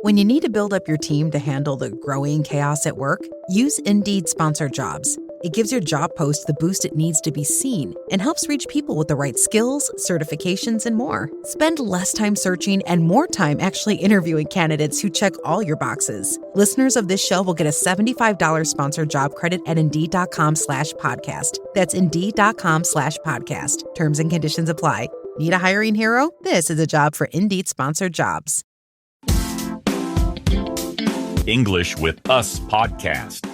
When you need to build up your team to handle the growing chaos at work, use Indeed Sponsored Jobs. It gives your job post the boost it needs to be seen and helps reach people with the right skills, certifications, and more. Spend less time searching and more time actually interviewing candidates who check all your boxes. Listeners of this show will get a $75 sponsored job credit at Indeed.com/podcast. That's Indeed.com/podcast. Terms and conditions apply. Need a hiring hero? This is a job for Indeed Sponsored Jobs. English with Us podcast.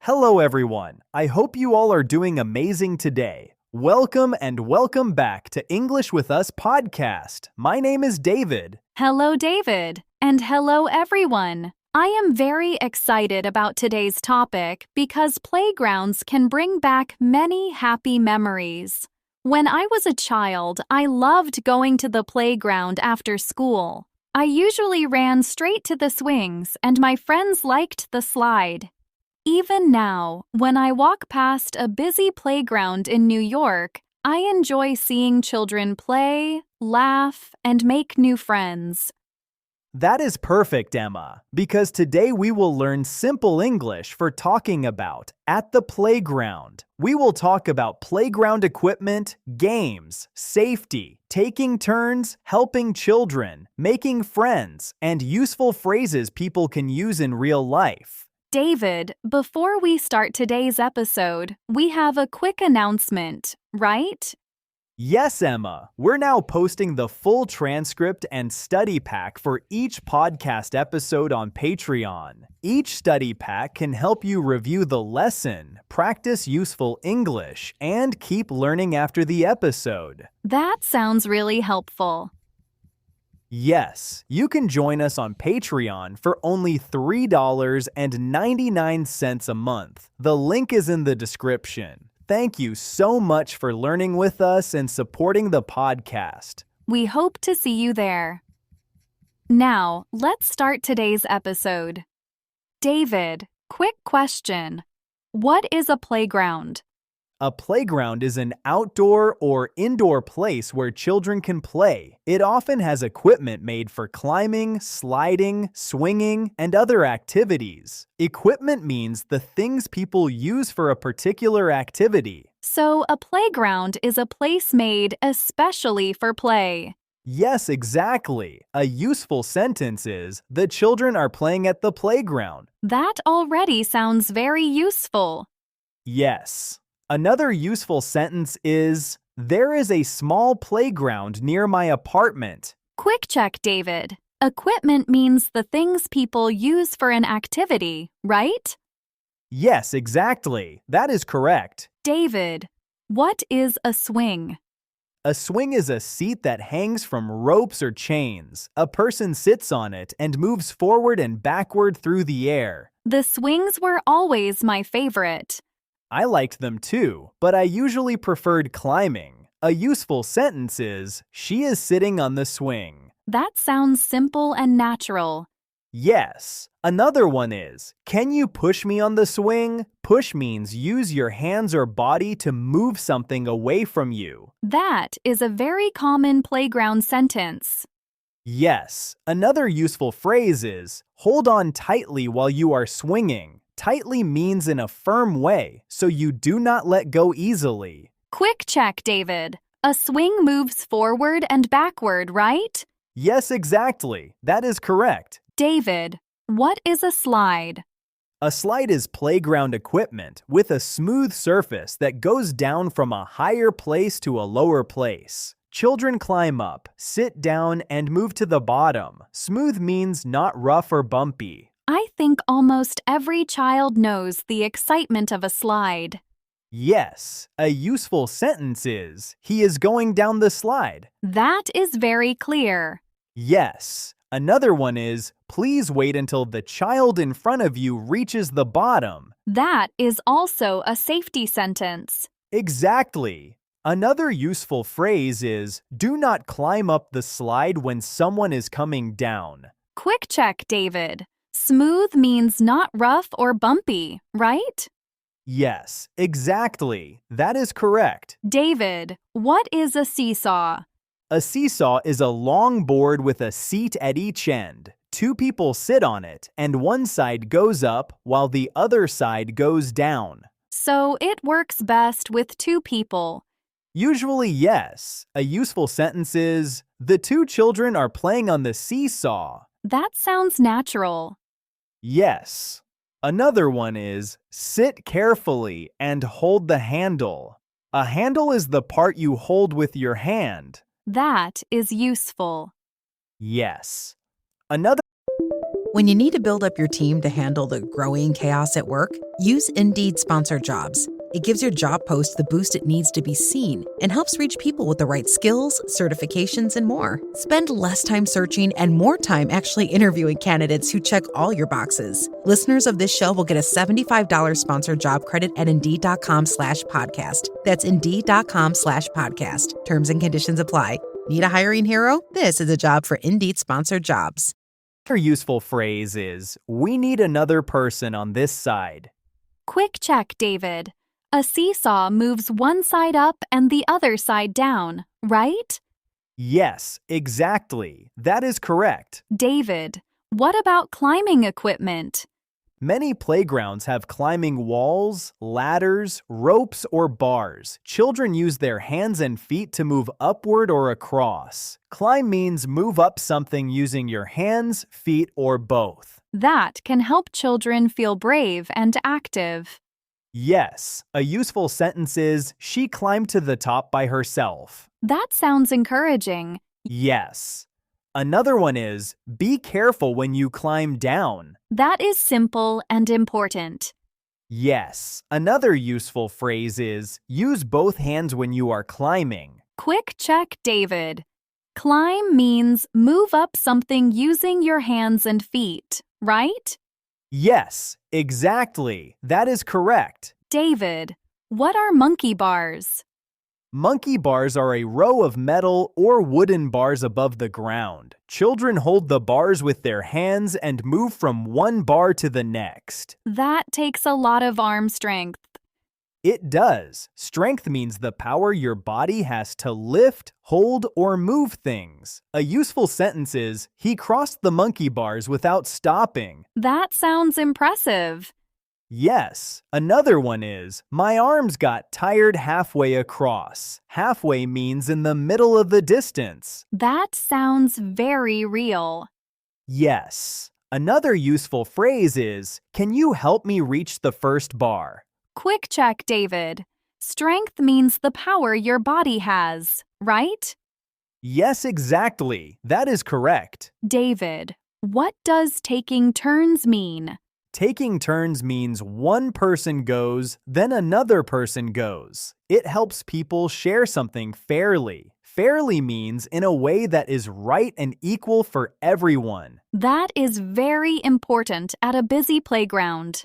Hello, everyone. I hope you all are doing amazing today. Welcome and welcome back to English with Us podcast. My name is David. Hello, David. And hello, everyone. I am very excited about today's topic because playgrounds can bring back many happy memories. When I was a child, I loved going to the playground after school. I usually ran straight to the swings, and my friends liked the slide. Even now, when I walk past a busy playground in New York, I enjoy seeing children play, laugh, and make new friends. That is perfect, Emma, because today we will learn simple English for talking about at the playground. We will talk about playground equipment, games, safety, taking turns, helping children, making friends, and useful phrases people can use in real life. David, before we start today's episode, we have a quick announcement, right? Yes, Emma. We're now posting the full transcript and study pack for each podcast episode on Patreon. Each study pack can help you review the lesson, practice useful English, and keep learning after the episode. That sounds really helpful. Yes, you can join us on Patreon for only $3.99 a month. The link is in the description. Thank you so much for learning with us and supporting the podcast. We hope to see you there. Now, let's start today's episode. David, quick question. What is a playground? A playground is an outdoor or indoor place where children can play. It often has equipment made for climbing, sliding, swinging, and other activities. Equipment means the things people use for a particular activity. So, a playground is a place made especially for play. Yes, exactly. A useful sentence is, the children are playing at the playground. That already sounds very useful. Yes. Another useful sentence is, there is a small playground near my apartment. Quick check, David. Equipment means the things people use for an activity, right? Yes, exactly. That is correct. David, what is a swing? A swing is a seat that hangs from ropes or chains. A person sits on it and moves forward and backward through the air. The swings were always my favorite. I liked them too, but I usually preferred climbing. A useful sentence is, she is sitting on the swing. That sounds simple and natural. Yes. Another one is, can you push me on the swing? Push means use your hands or body to move something away from you. That is a very common playground sentence. Yes. Another useful phrase is, hold on tightly while you are swinging. Tightly means in a firm way, so you do not let go easily. Quick check, David. A swing moves forward and backward, right? Yes, exactly. That is correct. David, what is a slide? A slide is playground equipment with a smooth surface that goes down from a higher place to a lower place. Children climb up, sit down, and move to the bottom. Smooth means not rough or bumpy. I think almost every child knows the excitement of a slide. Yes, a useful sentence is, he is going down the slide. That is very clear. Yes. Another one is, please wait until the child in front of you reaches the bottom. That is also a safety sentence. Exactly. Another useful phrase is, do not climb up the slide when someone is coming down. Quick check, David. Smooth means not rough or bumpy, right? Yes, exactly. That is correct. David, what is a seesaw? A seesaw is a long board with a seat at each end. Two people sit on it, and one side goes up while the other side goes down. So it works best with two people. Usually, yes. A useful sentence is, the two children are playing on the seesaw. That sounds natural. Yes. Another one is, sit carefully and hold the handle. A handle is the part you hold with your hand. That is useful. Yes. Another When you need to build up your team to handle the growing chaos at work, use Indeed Sponsored Jobs. It gives your job post the boost it needs to be seen and helps reach people with the right skills, certifications, and more. Spend less time searching and more time actually interviewing candidates who check all your boxes. Listeners of this show will get a $75 sponsored job credit at Indeed.com/podcast. That's Indeed.com/podcast. Terms and conditions apply. Need a hiring hero? This is a job for Indeed Sponsored Jobs. Another useful phrase is, we need another person on this side. Quick check, David. A seesaw moves one side up and the other side down, right? Yes, exactly. That is correct. David, what about climbing equipment? Many playgrounds have climbing walls, ladders, ropes, or bars. Children use their hands and feet to move upward or across. Climb means move up something using your hands, feet, or both. That can help children feel brave and active. Yes, a useful sentence is, she climbed to the top by herself. That sounds encouraging. Yes. Another one is, be careful when you climb down. That is simple and important. Yes. Another useful phrase is, use both hands when you are climbing. Quick check, David. Climb means move up something using your hands and feet, right? Yes, exactly. That is correct. David, what are monkey bars? Monkey bars are a row of metal or wooden bars above the ground. Children hold the bars with their hands and move from one bar to the next. That takes a lot of arm strength. It does. Strength means the power your body has to lift, hold, or move things. A useful sentence is, he crossed the monkey bars without stopping. That sounds impressive. Yes. Another one is, my arms got tired halfway across. Halfway means in the middle of the distance. That sounds very real. Yes. Another useful phrase is, can you help me reach the first bar? Quick check, David. Strength means the power your body has, right? Yes, exactly. That is correct. David, what does taking turns mean? Taking turns means one person goes, then another person goes. It helps people share something fairly. Fairly means in a way that is right and equal for everyone. That is very important at a busy playground.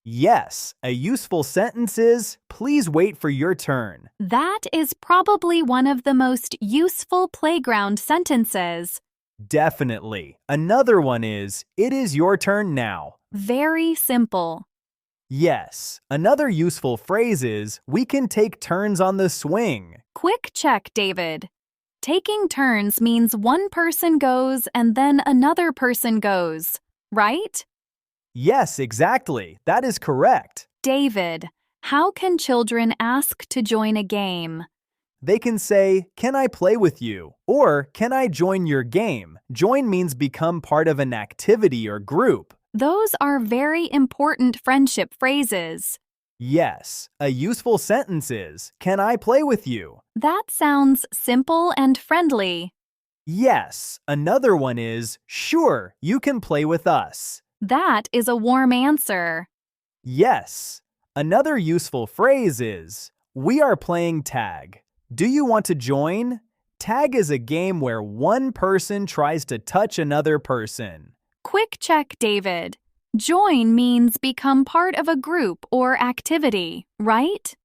Yes, a useful sentence is, please wait for your turn. That is probably one of the most useful playground sentences. Definitely. Another one is, it is your turn now. Very simple. Yes. Another useful phrase is, we can take turns on the swing. Quick check, David. Taking turns means one person goes and then another person goes, right? Yes, exactly. That is correct. David, how can children ask to join a game? They can say, can I play with you? Or, can I join your game? Join means become part of an activity or group. Those are very important friendship phrases. Yes, a useful sentence is, can I play with you? That sounds simple and friendly. Yes, another one is, sure, you can play with us. That is a warm answer. Yes, another useful phrase is, we are playing tag. Do you want to join? Tag is a game where one person tries to touch another person. Quick check, David. Join means become part of a group or activity, right?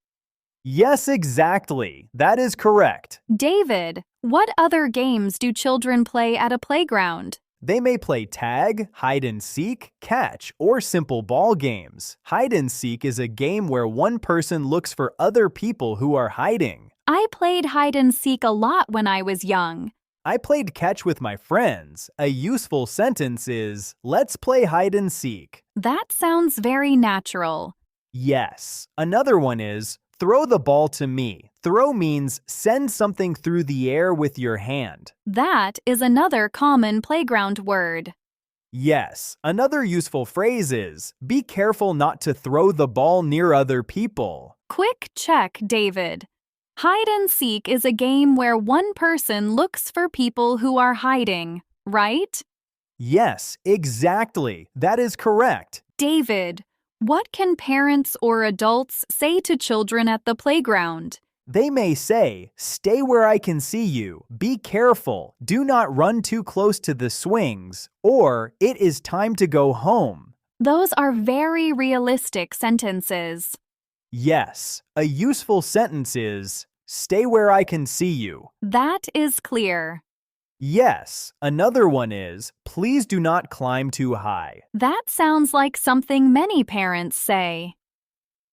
Yes, exactly. That is correct. David, what other games do children play at a playground? They may play tag, hide and seek, catch, or simple ball games. Hide and seek is a game where one person looks for other people who are hiding. I played hide and seek a lot when I was young. I played catch with my friends. A useful sentence is, let's play hide and seek. That sounds very natural. Yes. Another one is, throw the ball to me. Throw means send something through the air with your hand. That is another common playground word. Yes. Another useful phrase is, be careful not to throw the ball near other people. Quick check, David. Hide and seek is a game where one person looks for people who are hiding, right? Yes, exactly. That is correct. David, what can parents or adults say to children at the playground? They may say, stay where I can see you, be careful, do not run too close to the swings, or it is time to go home. Those are very realistic sentences. Yes, a useful sentence is, stay where I can see you. That is clear. Yes, another one is, please do not climb too high. That sounds like something many parents say.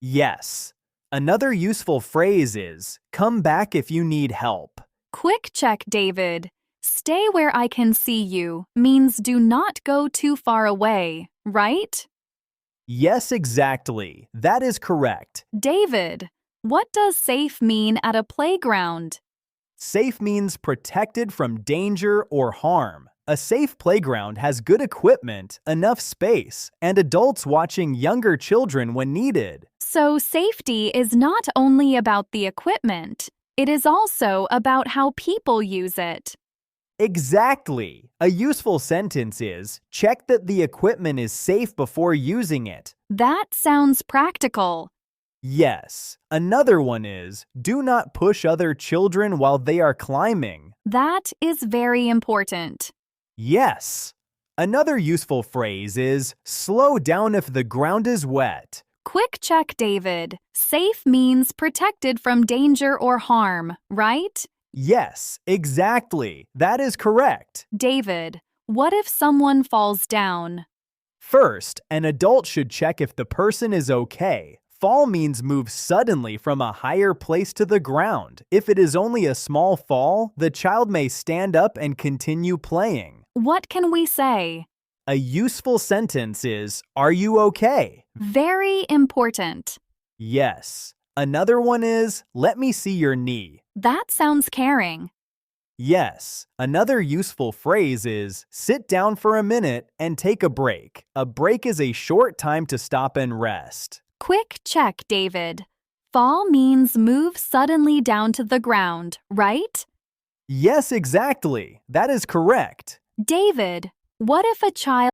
Yes. Another useful phrase is, come back if you need help. Quick check, David. Stay where I can see you means do not go too far away, right? Yes, exactly. That is correct. David, what does safe mean at a playground? Safe means protected from danger or harm. A safe playground has good equipment, enough space, and adults watching younger children when needed. So safety is not only about the equipment, it is also about how people use it. Exactly. A useful sentence is, check that the equipment is safe before using it. That sounds practical. Yes. Another one is, do not push other children while they are climbing. That is very important. Yes. Another useful phrase is, slow down if the ground is wet. Quick check, David. Safe means protected from danger or harm, right? Yes, exactly. That is correct. David, what if someone falls down? First, an adult should check if the person is okay. Fall means move suddenly from a higher place to the ground. If it is only a small fall, the child may stand up and continue playing. What can we say? A useful sentence is, are you okay? Very important. Yes. Another one is, let me see your knee. That sounds caring. Yes. Another useful phrase is, sit down for a minute and take a break. A break is a short time to stop and rest. Quick check, David. Fall means move suddenly down to the ground, right? Yes, exactly. That is correct. David, what if a child...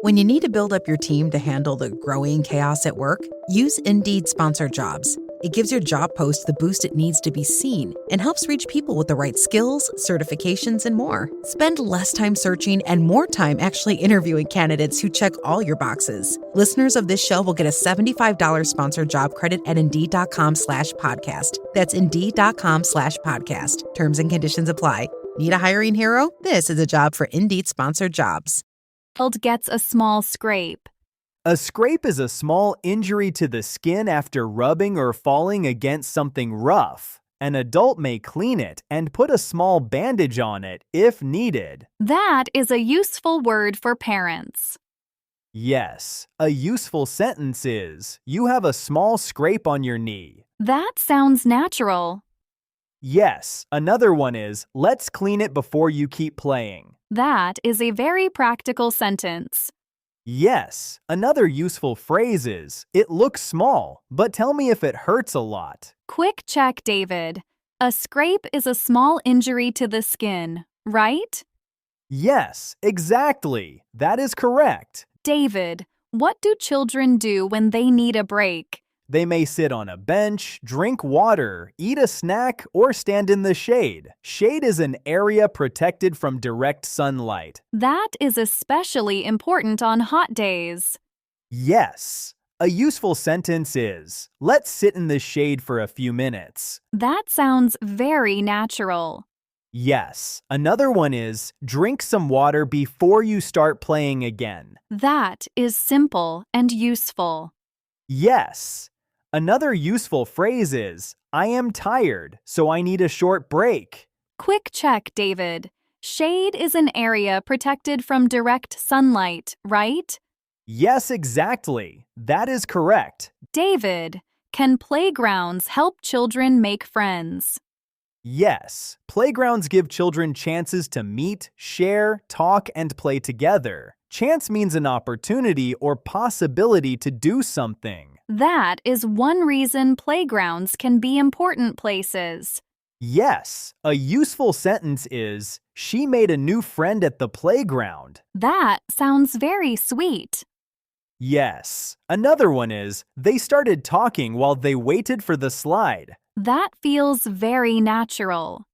When you need to build up your team to handle the growing chaos at work, use Indeed Sponsored Jobs. It gives your job post the boost it needs to be seen and helps reach people with the right skills, certifications, and more. Spend less time searching and more time actually interviewing candidates who check all your boxes. Listeners of this show will get a $75 sponsored job credit at Indeed.com/podcast. That's Indeed.com/podcast. Terms and conditions apply. Need a hiring hero? This is a job for Indeed Sponsored Jobs. gets a small scrape. A scrape is a small injury to the skin after rubbing or falling against something rough. An adult may clean it and put a small bandage on it if needed. That is a useful word for parents. Yes, a useful sentence is, you have a small scrape on your knee. That sounds natural. Yes, another one is, let's clean it before you keep playing. That is a very practical sentence. Yes, another useful phrase is, it looks small, but tell me if it hurts a lot. Quick check, David. A scrape is a small injury to the skin, right? Yes, exactly. That is correct. David, what do children do when they need a break? They may sit on a bench, drink water, eat a snack, or stand in the shade. Shade is an area protected from direct sunlight. That is especially important on hot days. Yes. A useful sentence is, let's sit in the shade for a few minutes. That sounds very natural. Yes. Another one is, drink some water before you start playing again. That is simple and useful. Yes. Another useful phrase is, I am tired, so I need a short break. Quick check, David. Shade is an area protected from direct sunlight, right? Yes, exactly. That is correct. David, can playgrounds help children make friends? Yes, playgrounds give children chances to meet, share, talk, and play together. Chance means an opportunity or possibility to do something. That is one reason playgrounds can be important places. Yes, a useful sentence is, she made a new friend at the playground. That sounds very sweet. Yes, another one is, they started talking while they waited for the slide. That feels very natural.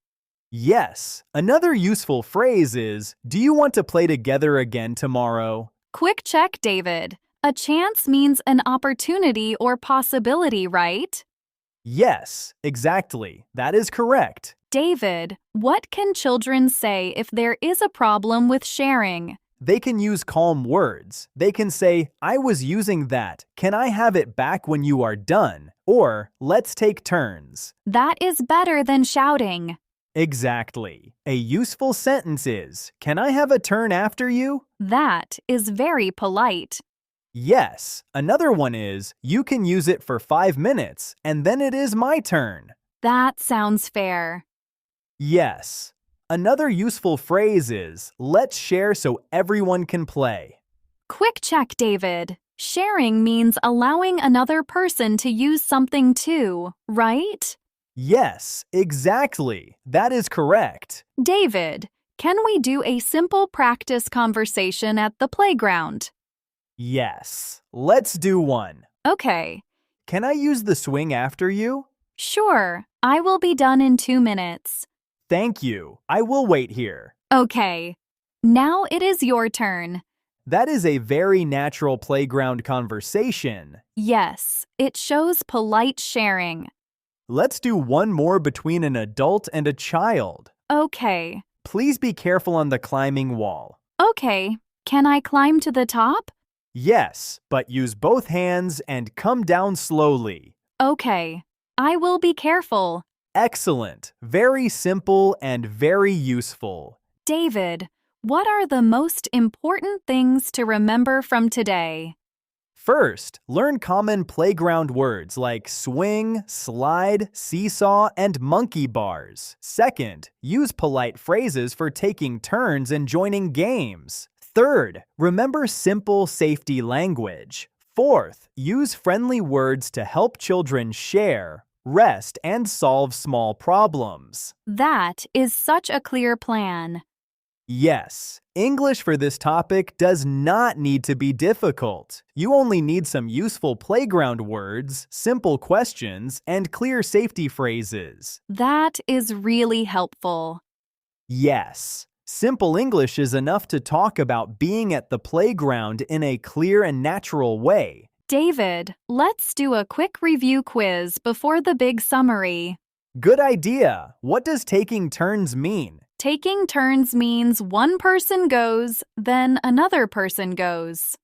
Yes, another useful phrase is, do you want to play together again tomorrow? Quick check, David. A chance means an opportunity or possibility, right? Yes, exactly. That is correct. David, what can children say if there is a problem with sharing? They can use calm words. They can say, I was using that. Can I have it back when you are done? Or, let's take turns. That is better than shouting. Exactly. A useful sentence is, can I have a turn after you? That is very polite. Yes. Another one is, you can use it for 5 minutes, and then it is my turn. That sounds fair. Yes. Another useful phrase is, let's share so everyone can play. Quick check, David. Sharing means allowing another person to use something too, right? Yes, exactly. That is correct. David, can we do a simple practice conversation at the playground? Yes. Let's do one. Okay, Can I use the swing after you? sure. I will be done in 2 minutes. Thank you. I will wait here. Okay. Now it is your turn. That is a very natural playground conversation. Yes, it shows polite sharing. Let's do one more between an adult and a child. Okay. Please be careful on the climbing wall. Okay. Can I climb to the top? Yes, but use both hands and come down slowly. Okay. I will be careful. Excellent. Very simple and very useful. David, what are the most important things to remember from today? First, learn common playground words like swing, slide, seesaw, and monkey bars. Second, use polite phrases for taking turns and joining games. Third, remember simple safety language. Fourth, use friendly words to help children share, rest, and solve small problems. That is such a clear plan. Yes, English for this topic does not need to be difficult. You only need some useful playground words, simple questions, and clear safety phrases. That is really helpful. Yes, simple English is enough to talk about being at the playground in a clear and natural way. David, let's do a quick review quiz before the big summary. Good idea. What does taking turns mean? Taking turns means one person goes, then another person goes.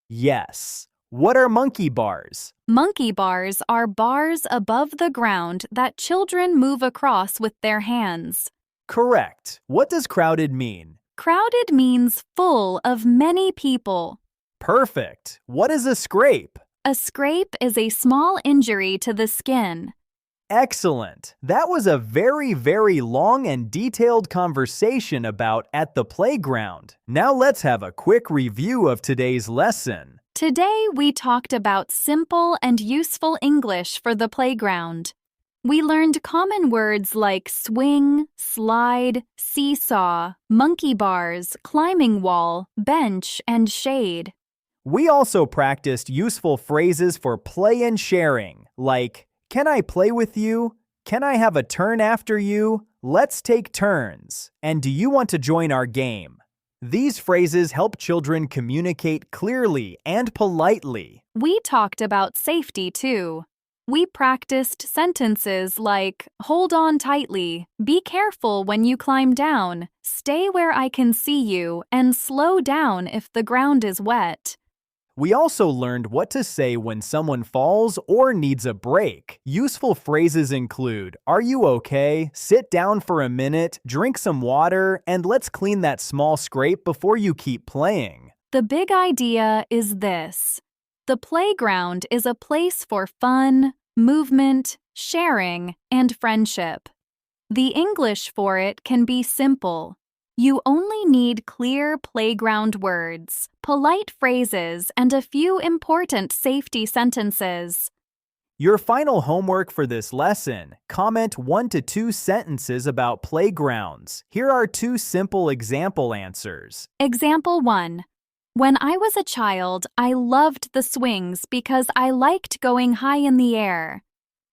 Yes. What are monkey bars? Monkey bars are bars above the ground that children move across with their hands. Correct. What does crowded mean? Crowded means full of many people. Perfect. What is a scrape? A scrape is a small injury to the skin. Excellent. That was a very, very long and detailed conversation about at the playground. Now let's have a quick review of today's lesson. Today we talked about simple and useful English for the playground. We learned common words like swing, slide, seesaw, monkey bars, climbing wall, bench, and shade. We also practiced useful phrases for play and sharing, like, can I play with you? Can I have a turn after you? Let's take turns. And do you want to join our game? These phrases help children communicate clearly and politely. We talked about safety too. We practiced sentences like, hold on tightly, be careful when you climb down, stay where I can see you, and slow down if the ground is wet. We also learned what to say when someone falls or needs a break. Useful phrases include, "Are you okay?" "Sit down for a minute," "Drink some water," and "Let's clean that small scrape before you keep playing." The big idea is this: the playground is a place for fun, movement, sharing, and friendship. The English for it can be simple. You only need clear playground words, polite phrases, and a few important safety sentences. Your final homework for this lesson: comment 1 to 2 sentences about playgrounds. Here are 2 simple example answers. Example 1. When I was a child, I loved the swings because I liked going high in the air.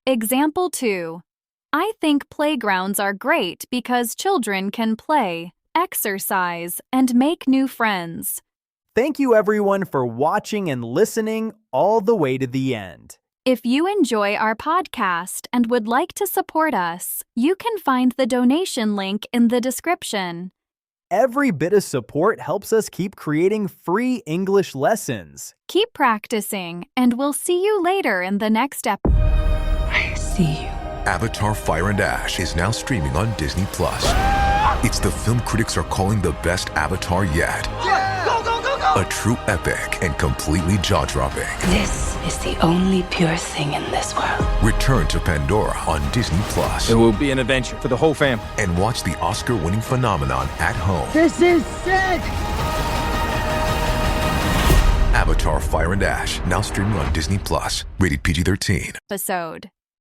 Example 2. I think playgrounds are great because children can play, exercise, and make new friends. Thank you everyone for watching and listening all the way to the end. If you enjoy our podcast and would like to support us, you can find the donation link in the description. Every bit of support helps us keep creating free English lessons. Keep practicing, and we'll see you later in the next episode. I see you. Avatar: Fire and Ash is now streaming on Disney+. It's the film critics are calling the best Avatar yet. Yeah! Go, go, go, go! A true epic and completely jaw-dropping. This is the only pure thing in this world. Return to Pandora on Disney+. It will be an adventure for the whole fam. And watch the Oscar-winning phenomenon at home. This is sick! Avatar: Fire and Ash, now streaming on Disney+. Rated PG-13. Episode.